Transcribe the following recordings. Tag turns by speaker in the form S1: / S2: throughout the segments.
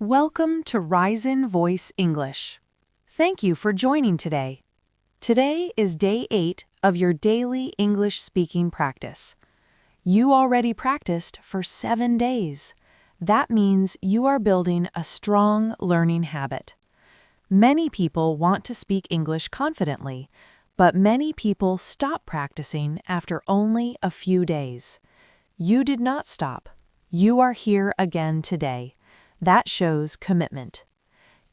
S1: Welcome to Ryzen Voice English. Thank you for joining today. Today is day 8 of your daily English speaking practice. You already practiced for 7 days. That means you are building a strong learning habit. Many people want to speak English confidently, but many people stop practicing after only a few days. You did not stop. You are here again today. That shows commitment.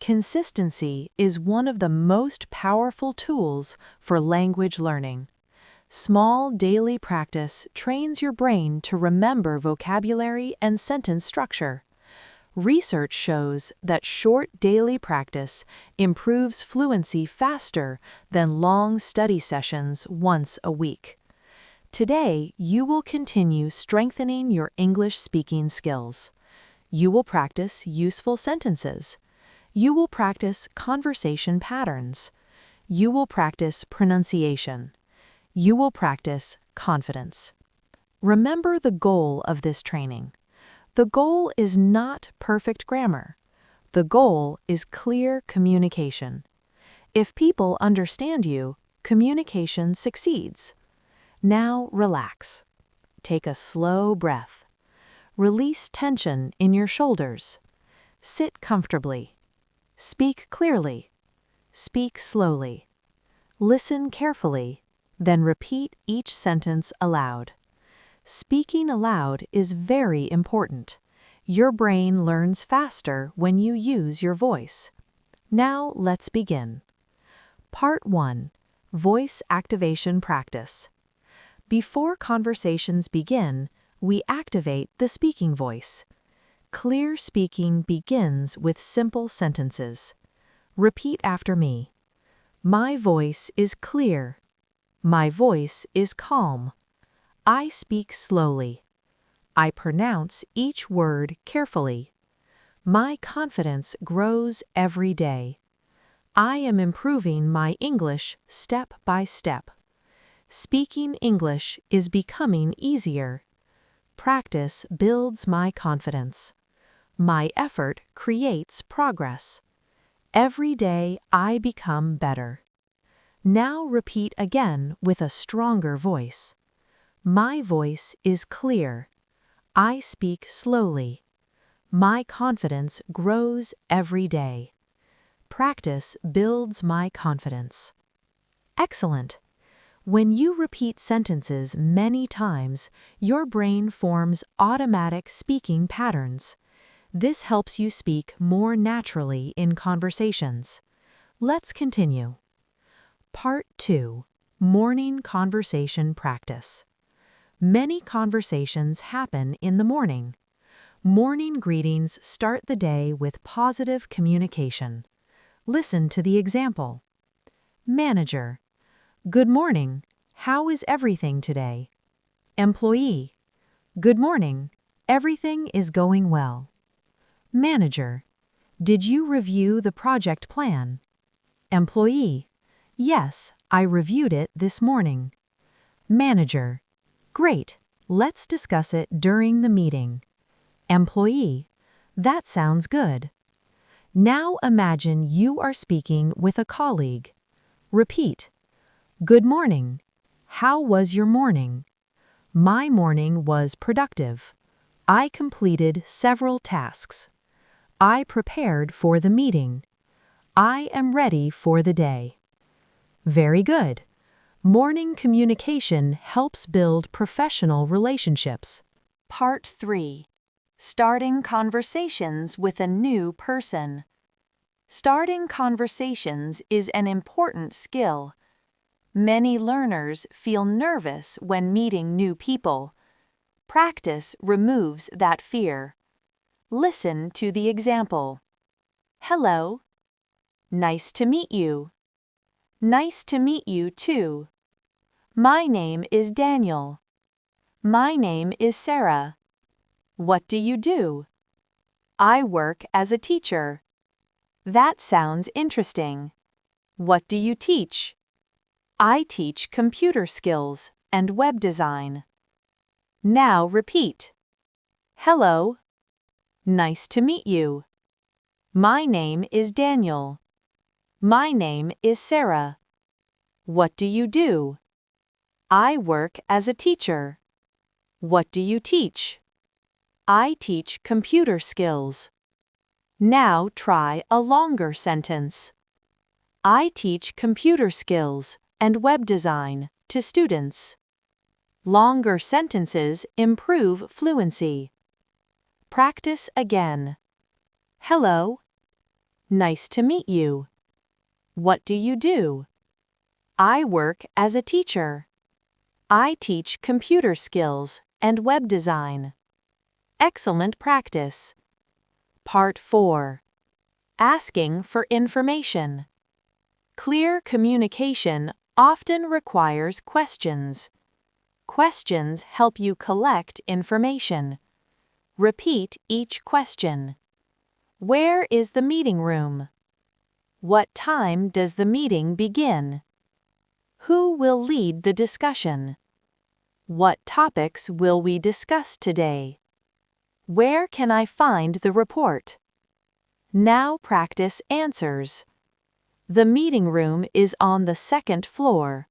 S1: Consistency is one of the most powerful tools for language learning. Small daily practice trains your brain to remember vocabulary and sentence structure. Research shows that short daily practice improves fluency faster than long study sessions once a week. Today, you will continue strengthening your English speaking skills. You will practice useful sentences. You will practice conversation patterns. You will practice pronunciation. You will practice confidence. Remember the goal of this training. The goal is not perfect grammar. The goal is clear communication. If people understand you, communication succeeds. Now relax. Take a slow breath. Release tension in your shoulders. Sit comfortably. Speak clearly. Speak slowly. Listen carefully, then repeat each sentence aloud. Speaking aloud is very important. Your brain learns faster when you use your voice. Now let's begin. Part 1. Voice Activation Practice. Before conversations begin, we activate the speaking voice. Clear speaking begins with simple sentences. Repeat after me. My voice is clear. My voice is calm. I speak slowly. I pronounce each word carefully. My confidence grows every day. I am improving my English step by step. Speaking English is becoming easier. Practice builds my confidence. My effort creates progress. Every day I become better. Now repeat again with a stronger voice. My voice is clear. I speak slowly. My confidence grows every day. Practice builds my confidence. Excellent! When you repeat sentences many times, your brain forms automatic speaking patterns. This helps you speak more naturally in conversations. Let's continue. Part 2. Morning Conversation Practice. Many conversations happen in the morning. Morning greetings start the day with positive communication. Listen to the example. Manager: Good morning. How is everything today? Employee: Good morning. Everything is going well. Manager: Did you review the project plan? Employee: Yes, I reviewed it this morning. Manager: Great. Let's discuss it during the meeting. Employee: That sounds good. Now imagine you are speaking with a colleague. Repeat. Good morning. How was your morning? My morning was productive. I completed several tasks. I prepared for the meeting. I am ready for the day. Very good. Morning communication helps build professional relationships. Part 3. Starting conversations with a new person. Starting conversations is an important skill. Many learners feel nervous when meeting new people. Practice removes that fear. Listen to the example. Hello. Nice to meet you. Nice to meet you too. My name is Daniel. My name is Sarah. What do you do? I work as a teacher. That sounds interesting. What do you teach? I teach computer skills and web design. Now repeat. Hello. Nice to meet you. My name is Daniel. My name is Sarah. What do you do? I work as a teacher. What do you teach? I teach computer skills. Now try a longer sentence. I teach computer skills and web design to students. Longer sentences improve fluency. Practice again. Hello. Nice to meet you. What do you do? I work as a teacher. I teach computer skills and web design. Excellent practice. Part 4. Asking for information. Clear communication often requires questions. Questions help you collect information. Repeat each question. Where is the meeting room? What time does the meeting begin? Who will lead the discussion? What topics will we discuss today? Where can I find the report? Now practice answers. The meeting room is on the second floor.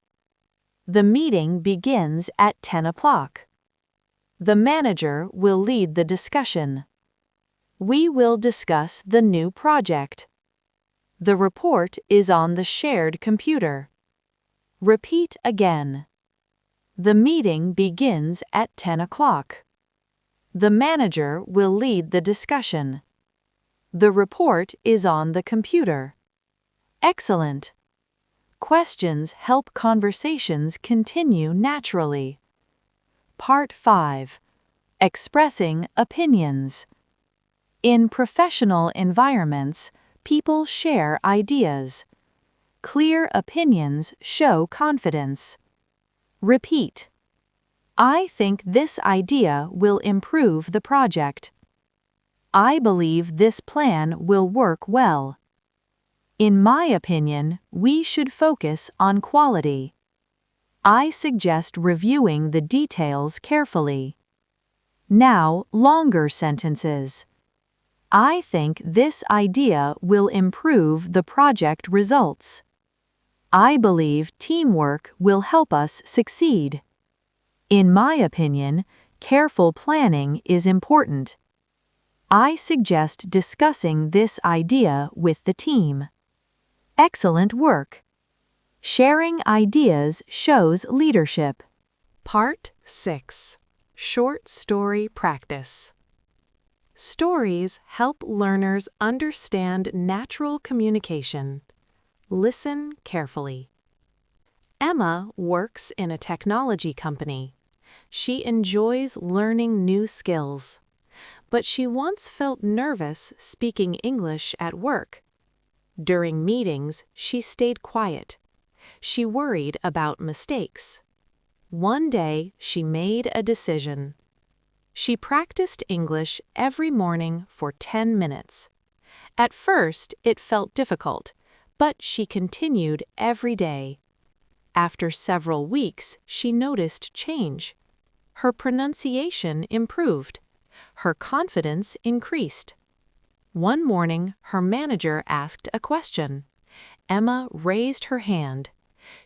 S1: The meeting begins at 10 o'clock. The manager will lead the discussion. We will discuss the new project. The report is on the shared computer. Repeat again. The meeting begins at 10 o'clock. The manager will lead the discussion. The report is on the computer. Excellent. Questions help conversations continue naturally. Part 5. Expressing opinions. In professional environments, people share ideas. Clear opinions show confidence. Repeat. I think this idea will improve the project. I believe this plan will work well. In my opinion, we should focus on quality. I suggest reviewing the details carefully. Now, longer sentences. I think this idea will improve the project results. I believe teamwork will help us succeed. In my opinion, careful planning is important. I suggest discussing this idea with the team. Excellent work. Sharing ideas shows leadership. Part 6. Short story practice. Stories help learners understand natural communication. Listen carefully. Emma works in a technology company. She enjoys learning new skills. But she once felt nervous speaking English at work. During meetings, she stayed quiet. She worried about mistakes. One day, she made a decision. She practiced English every morning for 10 minutes. At first, it felt difficult, but she continued every day. After several weeks, she noticed change. Her pronunciation improved. Her confidence increased. One morning, her manager asked a question. Emma raised her hand.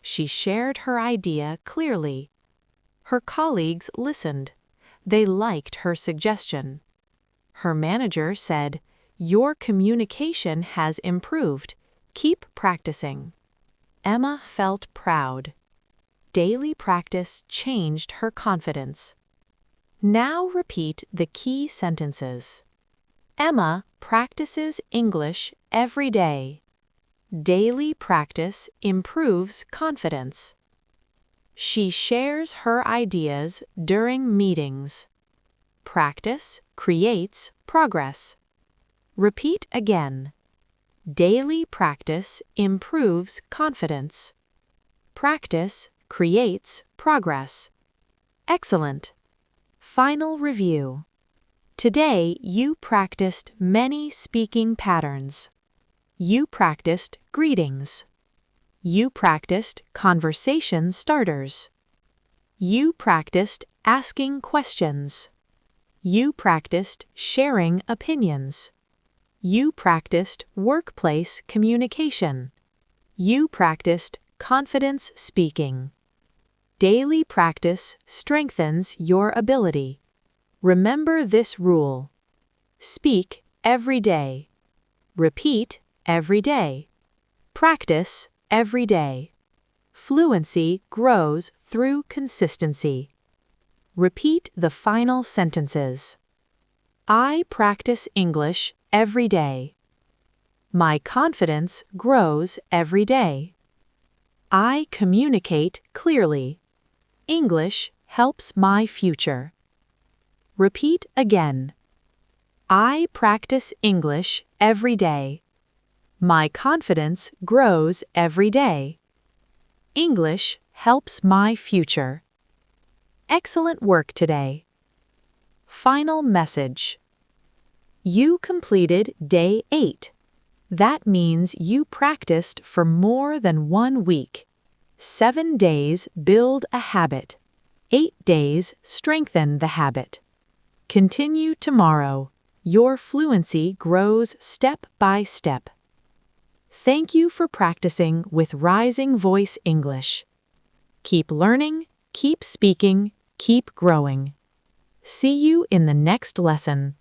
S1: She shared her idea clearly. Her colleagues listened. They liked her suggestion. Her manager said, "Your communication has improved. Keep practicing." Emma felt proud. Daily practice changed her confidence. Now repeat the key sentences. Emma practices English every day. Daily practice improves confidence. She shares her ideas during meetings. Practice creates progress. Repeat again. Daily practice improves confidence. Practice creates progress. Excellent. Final review. Today, you practiced many speaking patterns. You practiced greetings. You practiced conversation starters. You practiced asking questions. You practiced sharing opinions. You practiced workplace communication. You practiced confidence speaking. Daily practice strengthens your ability. Remember this rule. Speak every day. Repeat every day. Practice every day. Fluency grows through consistency. Repeat the final sentences. I practice English every day. My confidence grows every day. I communicate clearly. English helps my future. Repeat again. I practice English every day. My confidence grows every day. English helps my future. Excellent work today. Final message. You completed day 8. That means you practiced for more than 1 week. 7 days build a habit. 8 days strengthen the habit. Continue tomorrow. Your fluency grows step by step. Thank you for practicing with Rising Voice English. Keep learning, keep speaking, keep growing. See you in the next lesson.